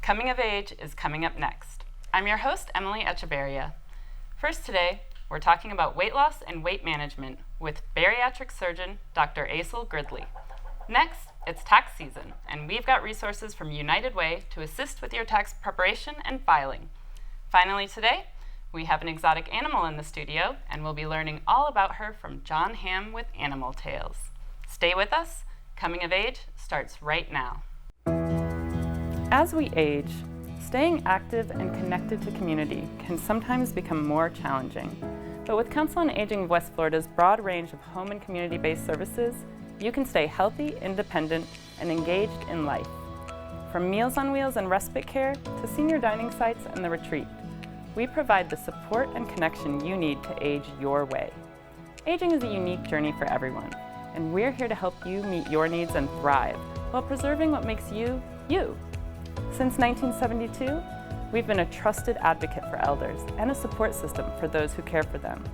Coming of Age is coming up next. I'm your host, Emily Echeverria. First today, we're talking about weight loss and weight management with Bariatric Surgeon Dr. Asahel Gridley. Next, it's tax season, and we've got resources from United Way to assist with your tax preparation and filing. Finally today, we have an exotic animal in the studio, and we'll be learning all about her from John Hamm with Animal Tales. Stay with us. Coming of Age starts right now. As we age, staying active and connected to community can sometimes become more challenging. But with Council on Aging of West Florida's broad range of home and community-based services, you can stay healthy, independent, and engaged in life. From Meals on Wheels and respite care to senior dining sites and the retreat, we provide the support and connection you need to age your way. Aging is a unique journey for everyone, and we're here to help you meet your needs and thrive while preserving what makes you, you. Since 1972, we've been a trusted advocate for elders and a support system for those who care for them.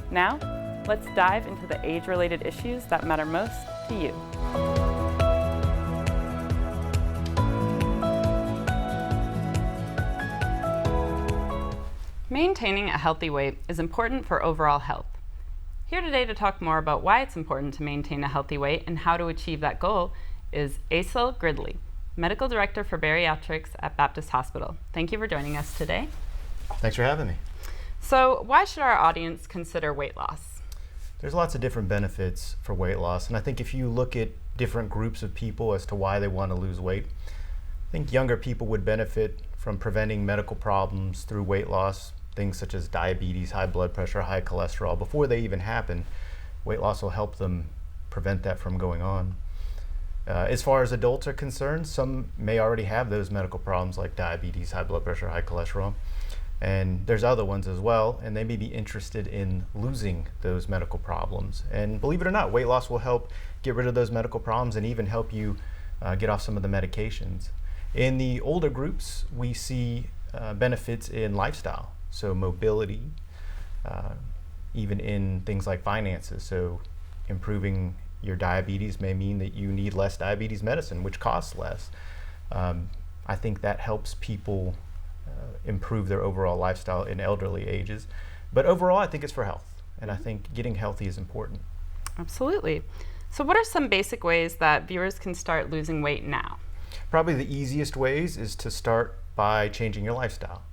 Now, let's dive into the age-related issues that matter most to you. Maintaining a healthy weight is important for overall health. Here today to talk more about why it's important to maintain a healthy weight and how to achieve that goal is Asahel Gridley, Medical Director for Bariatrics at Baptist Hospital. Thank you for joining us today. Thanks for having me. So, why should our audience consider weight loss? There's lots of different benefits for weight loss, and I think if you look at different groups of people as to why they want to lose weight, I think younger people would benefit from preventing medical problems through weight loss, things such as diabetes, high blood pressure, high cholesterol. Before they even happen, weight loss will help them prevent that from going on. As far as adults are concerned, some may already have those medical problems like diabetes, high blood pressure, high cholesterol. And there's other ones as well, and they may be interested in losing those medical problems. And believe it or not, weight loss will help get rid of those medical problems and even help you get off some of the medications. In the older groups, we see benefits in lifestyle, so mobility, even in things like finances. So improving your diabetes may mean that you need less diabetes medicine, which costs less. I think that helps people improve their overall lifestyle in elderly ages. But overall, I think it's for health, and I think getting healthy is important. Absolutely. So what are some basic ways that viewers can start losing weight now? Probably the easiest ways is to start by changing your lifestyle.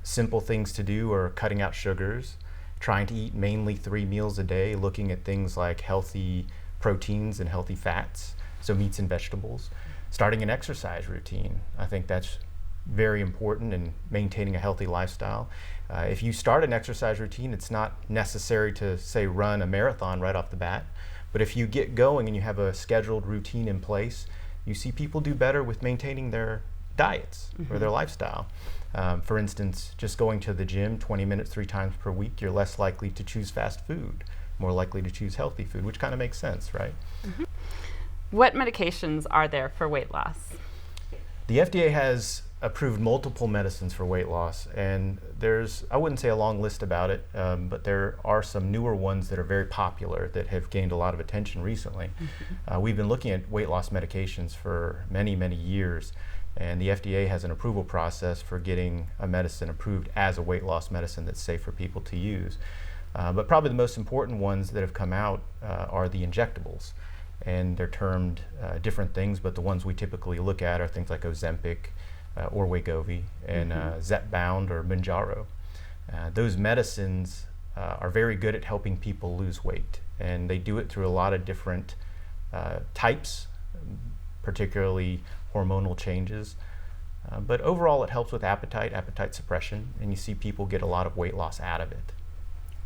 Simple things to do are cutting out sugars, trying to eat mainly 3 meals a day, looking at things like healthy proteins and healthy fats, so meats and vegetables. Starting an exercise routine, I think that's very important in maintaining a healthy lifestyle. If you start an exercise routine, it's not necessary to, say, run a marathon right off the bat, but if you get going and you have a scheduled routine in place, you see people do better with maintaining their diets or their lifestyle. For instance, just going to the gym 20 minutes 3 times per week, you're less likely to choose fast food, more likely to choose healthy food, which kind of makes sense, right? Mm-hmm. What medications are there for weight loss? The FDA has approved multiple medicines for weight loss, and there's, I wouldn't say a long list about it, but there are some newer ones that are very popular that have gained a lot of attention recently. We've been looking at weight loss medications for many, many years. And the FDA has an approval process for getting a medicine approved as a weight loss medicine that's safe for people to use. But probably the most important ones that have come out are the injectables. And they're termed different things, but the ones we typically look at are things like Ozempic or Wegovy and Zepbound or Mounjaro. Those medicines are very good at helping people lose weight. And they do it through a lot of different types, particularly hormonal changes. But overall, it helps with appetite suppression, and you see people get a lot of weight loss out of it.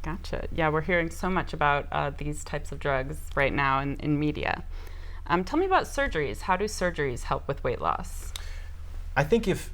Gotcha. Yeah, we're hearing so much about these types of drugs right now in media. Tell me about surgeries. How do surgeries help with weight loss? I think if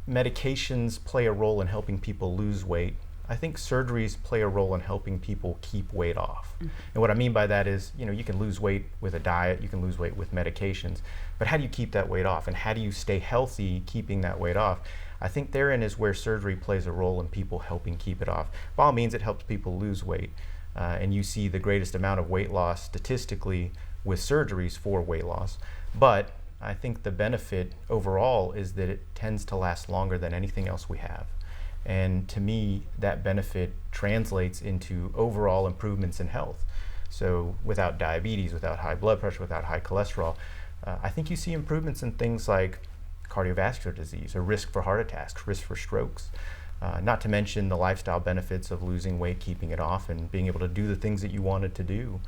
medications play a role in helping people lose weight, I think surgeries play a role in helping people keep weight off. And what I mean by that is, you can lose weight with a diet, you can lose weight with medications, but how do you keep that weight off? And how do you stay healthy keeping that weight off? I think therein is where surgery plays a role in people helping keep it off. By all means, it helps people lose weight. And you see the greatest amount of weight loss statistically with surgeries for weight loss. But I think the benefit overall is that it tends to last longer than anything else we have. And to me, that benefit translates into overall improvements in health. So without diabetes, without high blood pressure, without high cholesterol, I think you see improvements in things like cardiovascular disease, or risk for heart attacks, risk for strokes. Not to mention the lifestyle benefits of losing weight, keeping it off, and being able to do the things that you wanted to do,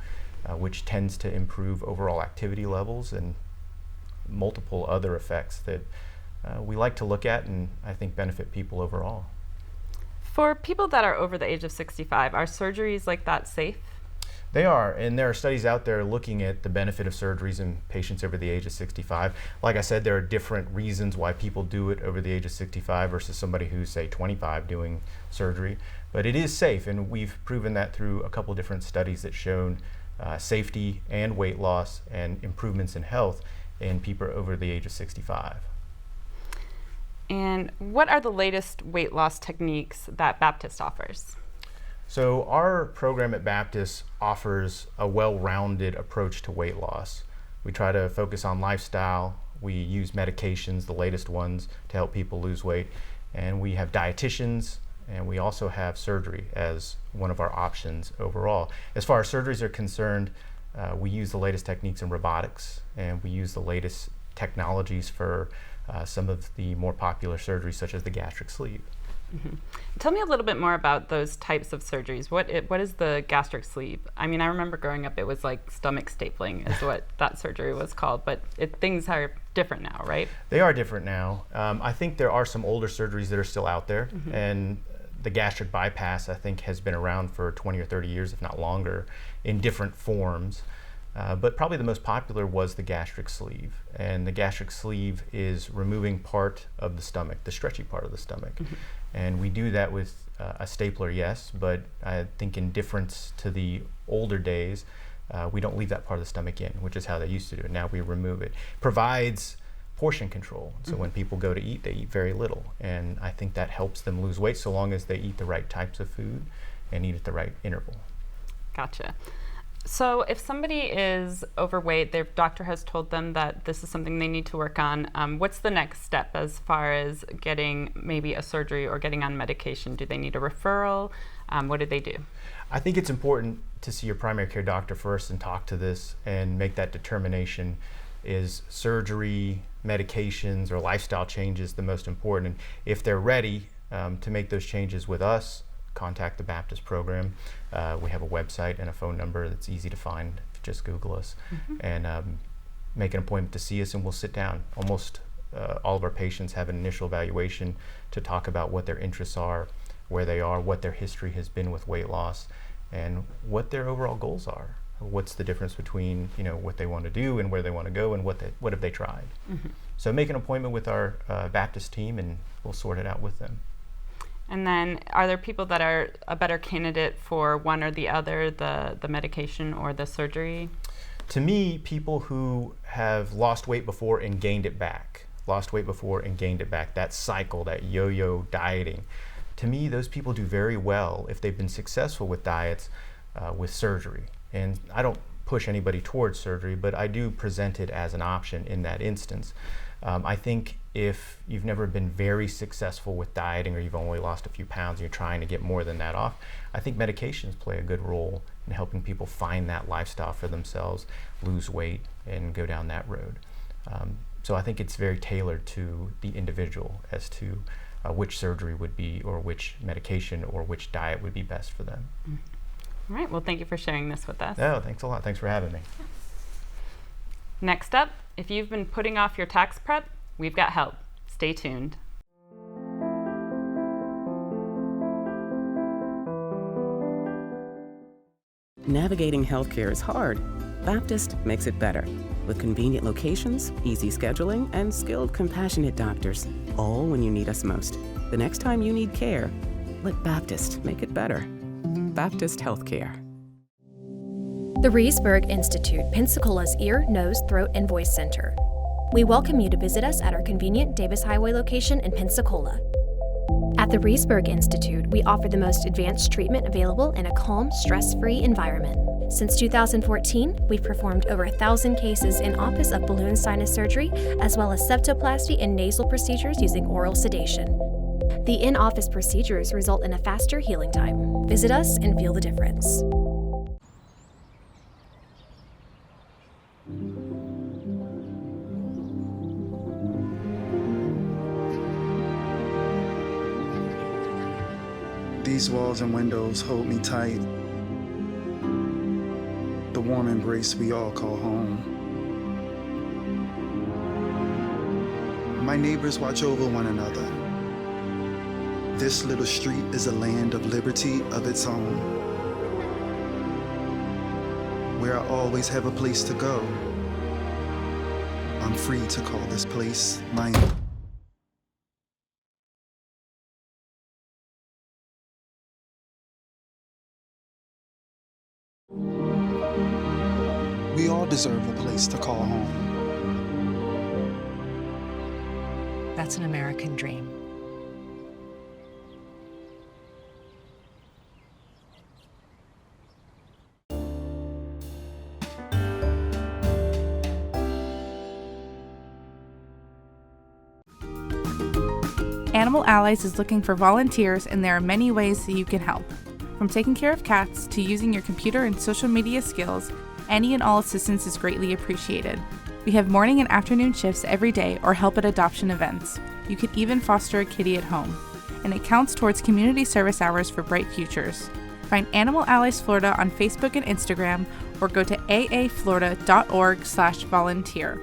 which tends to improve overall activity levels and multiple other effects that we like to look at and I think benefit people overall. For people that are over the age of 65, are surgeries like that safe? They are, and there are studies out there looking at the benefit of surgeries in patients over the age of 65. Like I said, there are different reasons why people do it over the age of 65 versus somebody who's, say, 25 doing surgery. But it is safe, and we've proven that through a couple different studies that shown safety and weight loss and improvements in health in people over the age of 65. And what are the latest weight loss techniques that Baptist offers? So our program at Baptist offers a well-rounded approach to weight loss. We try to focus on lifestyle. We use medications, the latest ones, to help people lose weight. And we have dietitians, and we also have surgery as one of our options overall. As far as surgeries are concerned, we use the latest techniques in robotics, and we use the latest technologies for some of the more popular surgeries, such as the gastric sleeve. Mm-hmm. Tell me a little bit more about those types of surgeries. What is the gastric sleeve? I mean, I remember growing up, it was like stomach stapling is what that surgery was called, but things are different now, right? They are different now. I think there are some older surgeries that are still out there, mm-hmm. and the gastric bypass, I think, has been around for 20 or 30 years, if not longer, in different forms. But probably the most popular was the gastric sleeve. And the gastric sleeve is removing part of the stomach, the stretchy part of the stomach. Mm-hmm. And we do that with a stapler, yes, but I think in difference to the older days, we don't leave that part of the stomach in, which is how they used to do it. Now we remove it. Provides portion control. So mm-hmm. when people go to eat, they eat very little. And I think that helps them lose weight so long as they eat the right types of food and eat at the right interval. Gotcha. So if somebody is overweight, their doctor has told them that this is something they need to work on. What's the next step as far as getting maybe a surgery or getting on medication? Do they need a referral? What do they do? I think it's important to see your primary care doctor first and talk to this and make that determination. Is surgery, medications, or lifestyle changes the most important? And if they're ready to make those changes with us, contact the Baptist program. We have a website and a phone number that's easy to find. Just Google us, mm-hmm. and make an appointment to see us, and we'll sit down. Almost all of our patients have an initial evaluation to talk about what their interests are, where they are, what their history has been with weight loss, and what their overall goals are. What's the difference between what they want to do and where they want to go, and what have they tried. Mm-hmm. So make an appointment with our Baptist team, and we'll sort it out with them. And then are there people that are a better candidate for one or the other, the medication or the surgery? To me, people who have lost weight before and gained it back, that cycle, that yo-yo dieting, to me, those people do very well if they've been successful with diets with surgery. And I don't push anybody towards surgery, but I do present it as an option in that instance. I think if you've never been very successful with dieting, or you've only lost a few pounds and you're trying to get more than that off, I think medications play a good role in helping people find that lifestyle for themselves, lose weight, and go down that road. So I think it's very tailored to the individual as to which surgery would be, or which medication, or which diet would be best for them. All right, well, thank you for sharing this with us. Oh, thanks a lot. Thanks for having me. Next up, if you've been putting off your tax prep, we've got help. Stay tuned. Navigating healthcare is hard. Baptist makes it better. With convenient locations, easy scheduling, and skilled, compassionate doctors, all when you need us most. The next time you need care, let Baptist make it better. Baptist Healthcare. The Reesburg Institute, Pensacola's ear, nose, throat, and voice center. We welcome you to visit us at our convenient Davis Highway location in Pensacola. At the Reesburg Institute, we offer the most advanced treatment available in a calm, stress-free environment. Since 2014, we've performed over 1,000 cases in office of balloon sinus surgery, as well as septoplasty and nasal procedures using oral sedation. The in-office procedures result in a faster healing time. Visit us and feel the difference. These walls and windows hold me tight. The warm embrace we all call home. My neighbors watch over one another. This little street is a land of liberty of its own, where I always have a place to go. I'm free to call this place my own. We all deserve a place to call home. That's an American dream. Animal Allies is looking for volunteers, and there are many ways that you can help. From taking care of cats to using your computer and social media skills, any and all assistance is greatly appreciated. We have morning and afternoon shifts every day or help at adoption events. You can even foster a kitty at home. And it counts towards community service hours for bright futures. Find Animal Allies Florida on Facebook and Instagram, or go to aaflorida.org/volunteer.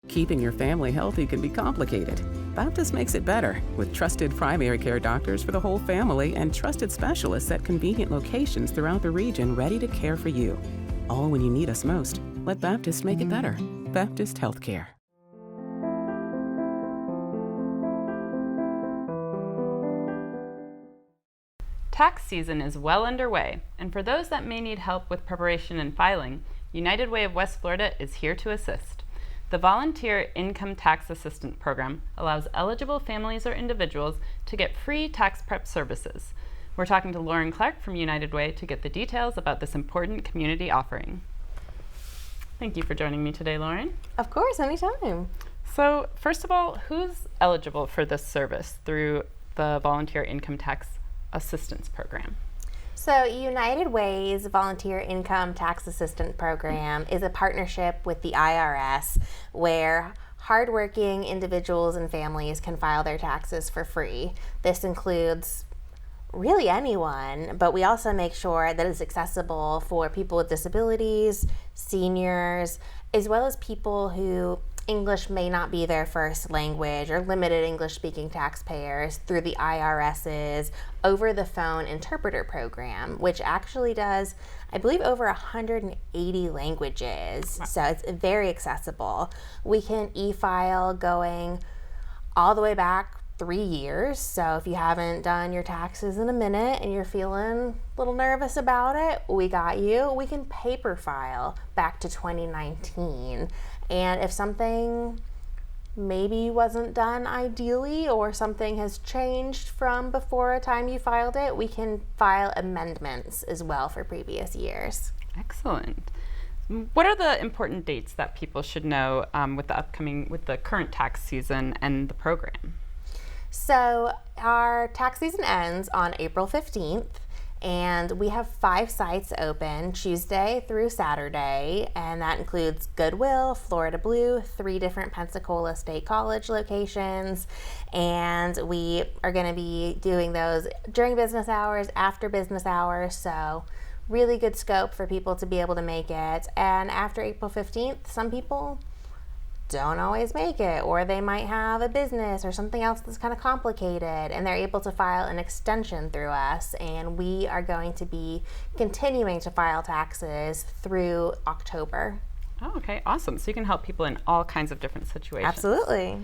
Keeping your family healthy can be complicated. Baptist makes it better with trusted primary care doctors for the whole family and trusted specialists at convenient locations throughout the region ready to care for you. All when you need us most. Let Baptist make it better. Baptist Healthcare. Tax season is well underway, and for those that may need help with preparation and filing, United Way of West Florida is here to assist. The Volunteer Income Tax Assistant Program allows eligible families or individuals to get free tax prep services. We're talking to Lauren Clark from United Way to get the details about this important community offering. Thank you for joining me today, Lauren. Of course, anytime. So, first of all, who's eligible for this service through the Volunteer Income Tax Assistance Program? So United Way's Volunteer Income Tax Assistant Program is a partnership with the IRS where hardworking individuals and families can file their taxes for free. This includes really anyone, but we also make sure that it's accessible for people with disabilities, seniors, as well as people who English may not be their first language or limited English-speaking taxpayers through the IRS's over-the-phone interpreter program, which actually does, I believe, over 180 languages. Wow. So it's very accessible. We can e-file going all the way back 3 years. So if you haven't done your taxes in a minute and you're feeling a little nervous about it, we got you. We can paper file back to 2019. And if something maybe wasn't done ideally or something has changed from before a time you filed it, we can file amendments as well for previous years. Excellent. What are the important dates that people should know with the current tax season and the program? So our tax season ends on April 15th. And we have 5 sites open Tuesday through Saturday, and that includes Goodwill, Florida Blue, 3 different Pensacola State College locations, and we are going to be doing those during business hours, after business hours, so really good scope for people to be able to make it. And after April 15th, some people don't always make it, or they might have a business or something else that's kind of complicated, and they're able to file an extension through us, and we are going to be continuing to file taxes through October. Oh, okay, awesome. So you can help people in all kinds of different situations. Absolutely.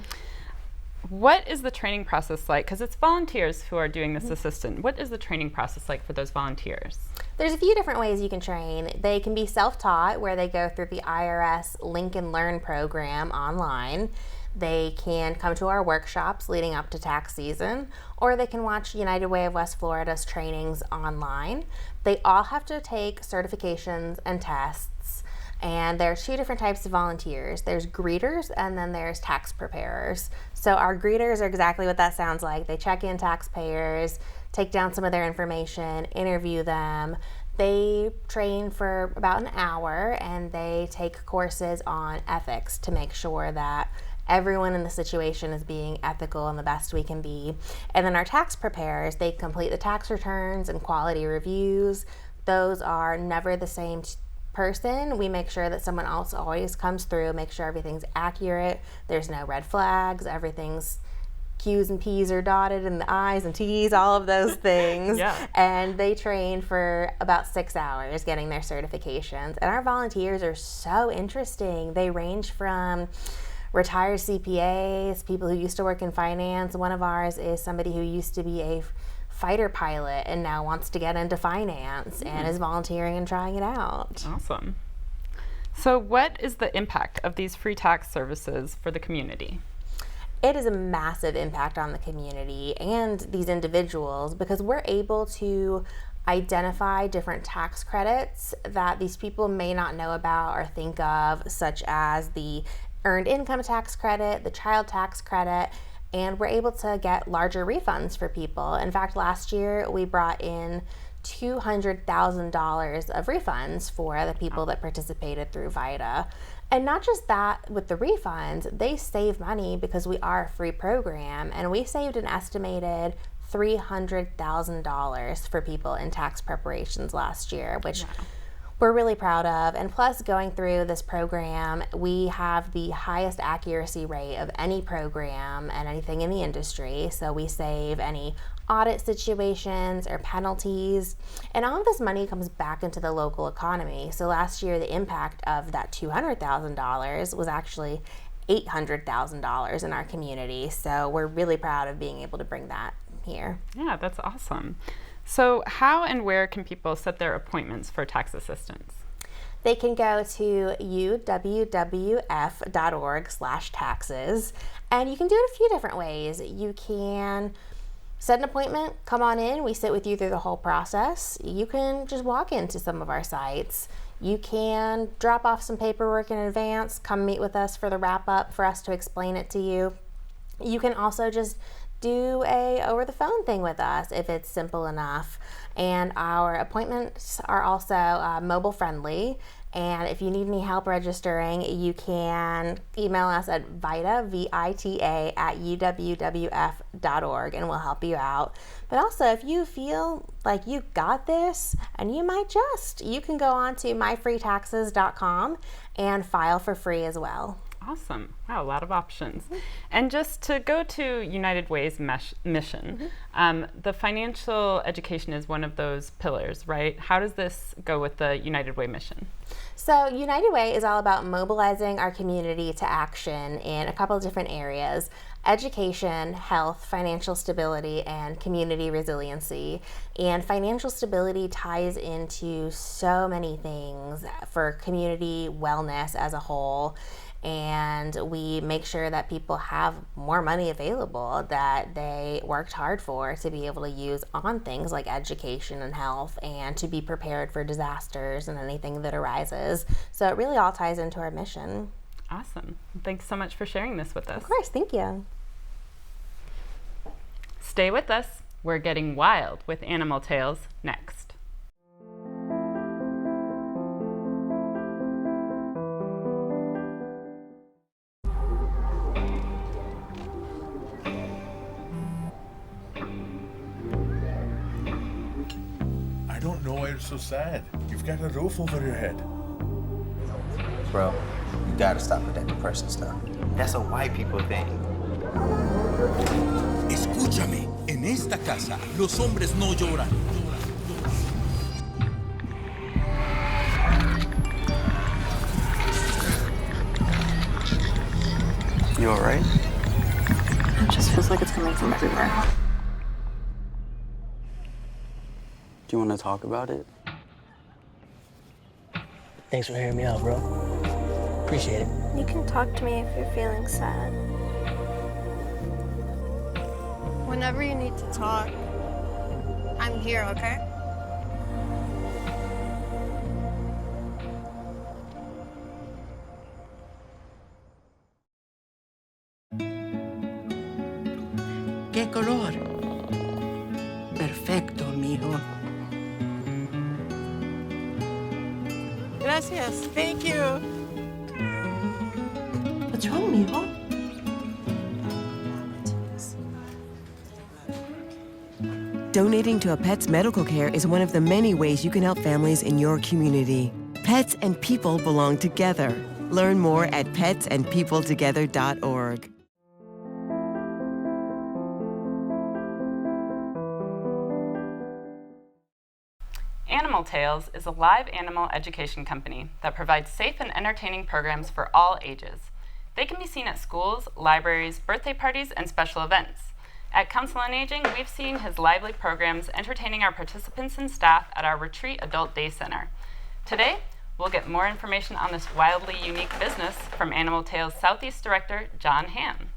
What is the training process like? Because it's volunteers who are doing this assistant. What is the training process like for those volunteers? There's a few different ways you can train. They can be self-taught, where they go through the IRS Link and Learn program online. They can come to our workshops leading up to tax season, or they can watch United Way of West Florida's trainings online. They all have to take certifications and tests, and there are two different types of volunteers. There's greeters, and then there's tax preparers. So our greeters are exactly what that sounds like. They check in taxpayers, take down some of their information, interview them. They train for about an hour, and they take courses on ethics to make sure that everyone in the situation is being ethical and the best we can be. And then our tax preparers, they complete the tax returns and quality reviews. Those are never the same person. We make sure that someone else always comes through, make sure everything's accurate, there's no red flags, everything's Q's and P's are dotted and the I's and T's, all of those things. Yeah. And they train for about 6 hours getting their certifications. And our volunteers are so interesting. They range from retired CPAs, people who used to work in finance. One of ours is somebody who used to be a fighter pilot and now wants to get into finance and is volunteering and trying it out. Awesome. So what is the impact of these free tax services for the community? It is a massive impact on the community and these individuals, because we're able to identify different tax credits that these people may not know about or think of, such as the earned income tax credit, the child tax credit, and we're able to get larger refunds for people. In fact, last year we brought in $200,000 of refunds for the people that participated through VITA. And not just that, with the refunds, they save money because we are a free program, and we saved an estimated $300,000 for people in tax preparations last year, which we're really proud of. And plus, going through this program, we have the highest accuracy rate of any program and anything in the industry. So we save any audit situations or penalties. And all of this money comes back into the local economy. So last year, the impact of that $200,000 was actually $800,000 in our community. So we're really proud of being able to bring that here. Yeah, that's awesome. So how and where can people set their appointments for tax assistance? They can go to uwwf.org/taxes, and you can do it a few different ways. You can set an appointment, come on in, we sit with you through the whole process. You can just walk into some of our sites. You can drop off some paperwork in advance, come meet with us for the wrap up for us to explain it to you. You can also just do a over the phone thing with us if it's simple enough. And our appointments are also mobile friendly. And if you need any help registering, you can email us at VITA, VITA, @uwwf.org, and we'll help you out. But also, if you feel like you got this, and you might just, you can go on to myfreetaxes.com and file for free as well. Awesome. Wow, a lot of options. And just to go to United Way's mission, the financial education is one of those pillars, right? How does this go with the United Way mission? So United Way is all about mobilizing our community to action in a couple of different areas: education, health, financial stability, and community resiliency. And financial stability ties into so many things for community wellness as a whole. And we make sure that people have more money available that they worked hard for to be able to use on things like education and health, and to be prepared for disasters and anything that arises. So it really all ties into our mission. Awesome. Thanks so much for sharing this with us. Of course, thank you. Stay with us. We're getting wild with Animal Tales next. I don't know why you're so sad. You've got a roof over your head. Bro, you gotta stop with that depression stuff. That's a white people thing. Escúchame, en esta casa los hombres no lloran. You alright? It just feels like it's coming from everywhere. Do you want to talk about it? Thanks for hearing me out, bro. Appreciate it. You can talk to me if you're feeling sad. Whenever you need to talk, I'm here, okay? ¿Qué color? Perfecto, mijo. Gracias. Thank you. What's wrong, mijo? Donating to a pet's medical care is one of the many ways you can help families in your community. Pets and people belong together. Learn more at petsandpeopletogether.org. Animal Tales is a live animal education company that provides safe and entertaining programs for all ages. They can be seen at schools, libraries, birthday parties, and special events. At Council on Aging, we've seen his lively programs entertaining our participants and staff at our Retreat Adult Day Center. Today, we'll get more information on this wildly unique business from Animal Tales Southeast Director, John Hamm.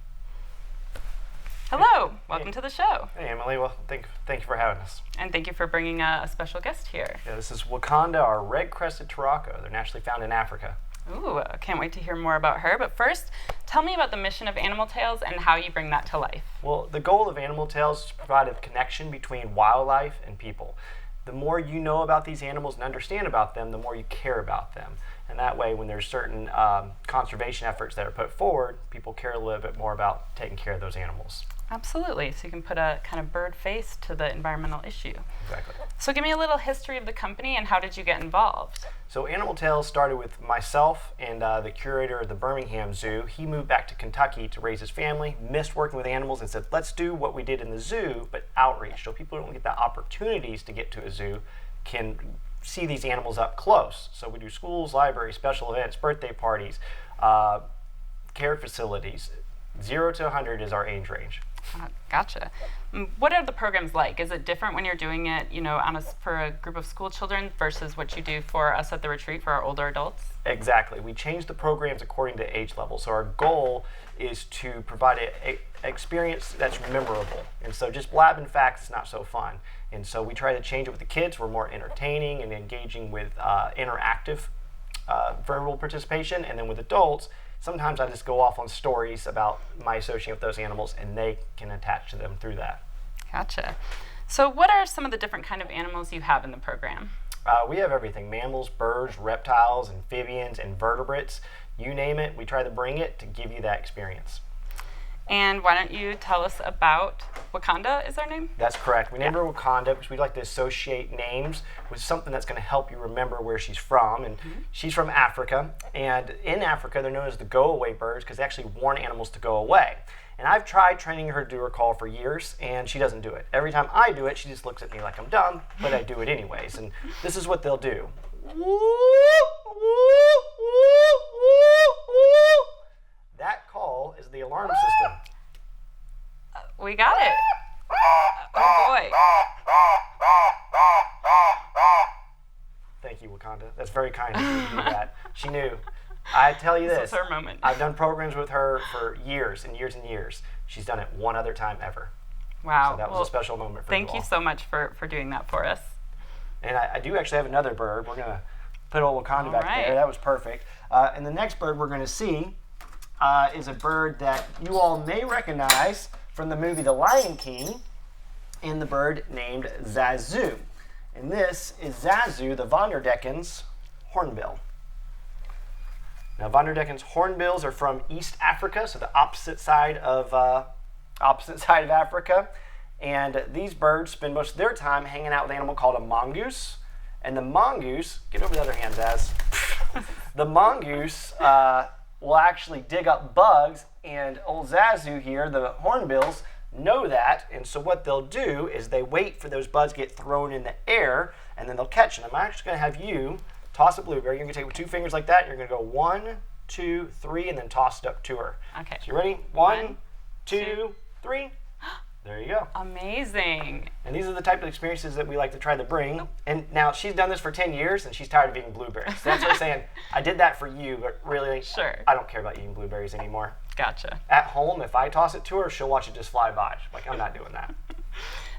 Hello, welcome to the show. Hey Emily, well thank you for having us. And thank you for bringing a special guest here. Yeah, this is Wakanda, our red-crested turako. They're naturally found in Africa. Ooh, can't wait to hear more about her. But first, tell me about the mission of Animal Tales and how you bring that to life. Well, the goal of Animal Tales is to provide a connection between wildlife and people. The more you know about these animals and understand about them, the more you care about them. And that way, when there's certain conservation efforts that are put forward, people care a little bit more about taking care of those animals. Absolutely. So you can put a kind of bird face to the environmental issue. Exactly. So give me a little history of the company and how did you get involved? So Animal Tales started with myself and the curator of the Birmingham Zoo. He moved back to Kentucky to raise his family, missed working with animals, and said, let's do what we did in the zoo, but outreach. So people who don't get the opportunities to get to a zoo can see these animals up close. So we do schools, libraries, special events, birthday parties, care facilities. 0 to 100 is our age range. Gotcha. What are the programs like? Is it different when you're doing it, for a group of school children versus what you do for us at the retreat for our older adults? Exactly. We change the programs according to age level. So our goal is to provide an experience that's memorable. And so just blabbing facts is not so fun. And so we try to change it with the kids. We're more entertaining and engaging with interactive verbal participation. And then with adults, sometimes I just go off on stories about my association with those animals, and they can attach to them through that. Gotcha. So what are some of the different kind of animals you have in the program? We have everything: mammals, birds, reptiles, amphibians, invertebrates. You name it, we try to bring it to give you that experience. And why don't you tell us about Wakanda is our name? That's correct. We named her Wakanda because we like to associate names with something that's going to help you remember where she's from. And she's from Africa. And in Africa, they're known as the go-away birds because they actually warn animals to go away. And I've tried training her to do her call for years, and she doesn't do it. Every time I do it, she just looks at me like I'm dumb, but I do it anyways. And this is what they'll do. That call is the alarm system. We got it. Oh boy. Thank you, Wakanda. That's very kind of you to do that. She knew. I tell you this. This was her moment. I've done programs with her for years and years and years. She's done it one other time ever. Wow. So that was a special moment for you all. Thank you so much for doing that for us. And I do actually have another bird. We're going to put old Wakanda back there. That was perfect. And the next bird we're going to see is a bird that you all may recognize from the movie The Lion King, and the bird named Zazu. And this is Zazu, the Vanderdecken's hornbill. Now, Vanderdecken's hornbills are from East Africa, so the opposite side of Africa. And these birds spend most of their time hanging out with an animal called a mongoose. And the mongoose, get over the other hand, Zaz. The mongoose will actually dig up bugs, and old Zazu here, the hornbills, know that, and so what they'll do is they wait for those bugs to get thrown in the air, and then they'll catch them. I'm actually going to have you toss a blueberry. You're going to take it with 2 fingers like that, and you're going to go 1, 2, 3, and then toss it up to her. Okay. So you ready? 1, 2, 3. There you go. Amazing. And these are the type of experiences that we like to try to bring. And now she's done this for 10 years and she's tired of eating blueberries. So that's what I'm saying. I did that for you, but really, I don't care about eating blueberries anymore. Gotcha. At home, if I toss it to her, she'll watch it just fly by. She's like, I'm not doing that.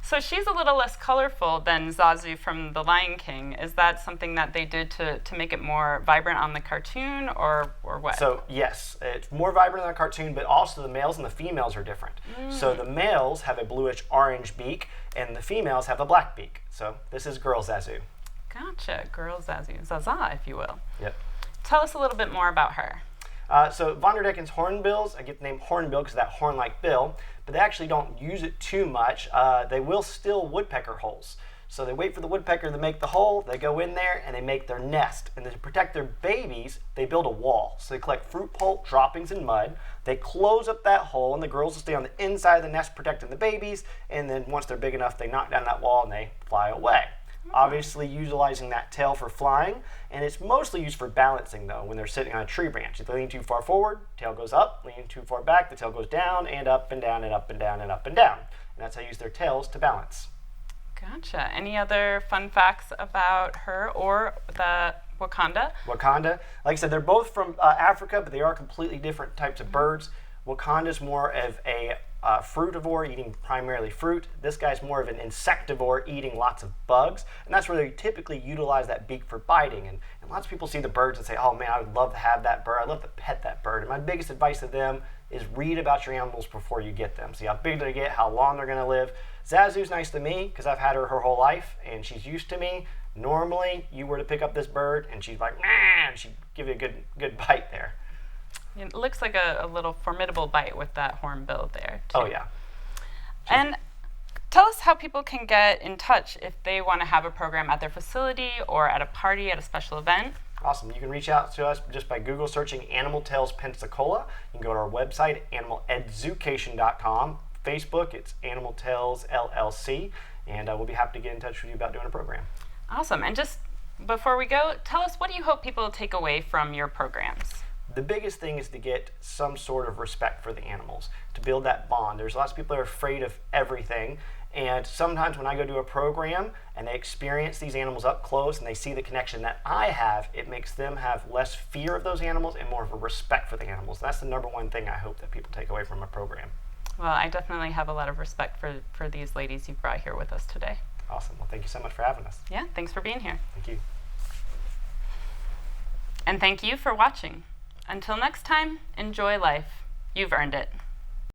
So she's a little less colorful than Zazu from The Lion King. Is that something that they did to make it more vibrant on the cartoon, or what? So yes, it's more vibrant than the cartoon, but also the males and the females are different. So the males have a bluish orange beak, and the females have a black beak. So this is girl Zazu. Gotcha, girl Zazu, Zaza, if you will. Yep. Tell us a little bit more about her. So Von der Decken's hornbills, I get the name hornbill because of that horn-like bill, but they actually don't use it too much. They will still woodpecker holes. So they wait for the woodpecker to make the hole, they go in there and they make their nest. And to protect their babies, they build a wall. So they collect fruit pulp, droppings, and mud. They close up that hole and the girls will stay on the inside of the nest protecting the babies. And then once they're big enough, they knock down that wall and they fly away. Obviously utilizing that tail for flying, and it's mostly used for balancing though when they're sitting on a tree branch. If they lean too far forward, tail goes up, lean too far back, the tail goes down and up and down and up and down and up and down. And that's how they use their tails to balance. Gotcha. Any other fun facts about her or the Wakanda? Wakanda, like I said, they're both from Africa, but they are completely different types of birds. Wakanda's more of a fruitivore, eating primarily fruit. This guy's more of an insectivore, eating lots of bugs. And that's where they typically utilize that beak for biting. And lots of people see the birds and say, oh man, I would love to have that bird. I'd love to pet that bird. And my biggest advice to them is read about your animals before you get them. See how big they get, how long they're going to live. Zazu's nice to me because I've had her whole life and she's used to me. Normally, you were to pick up this bird and she's like, nah, and she'd give you a good bite there. It looks like a little formidable bite with that hornbill there, too. Oh, yeah. And tell us how people can get in touch if they want to have a program at their facility or at a party, at a special event. Awesome. You can reach out to us just by Google searching Animal Tales Pensacola. You can go to our website, animaleducation.com. Facebook, it's Animal Tales LLC. And we'll be happy to get in touch with you about doing a program. Awesome. And just before we go, tell us, what do you hope people take away from your programs? The biggest thing is to get some sort of respect for the animals, to build that bond. There's lots of people that are afraid of everything, and sometimes when I go do a program and they experience these animals up close and they see the connection that I have, it makes them have less fear of those animals and more of a respect for the animals. That's the number one thing I hope that people take away from a program. Well, I definitely have a lot of respect for these ladies you've brought here with us today. Awesome. Well, thank you so much for having us. Yeah, thanks for being here. Thank you. And thank you for watching. Until next time, enjoy life. You've earned it.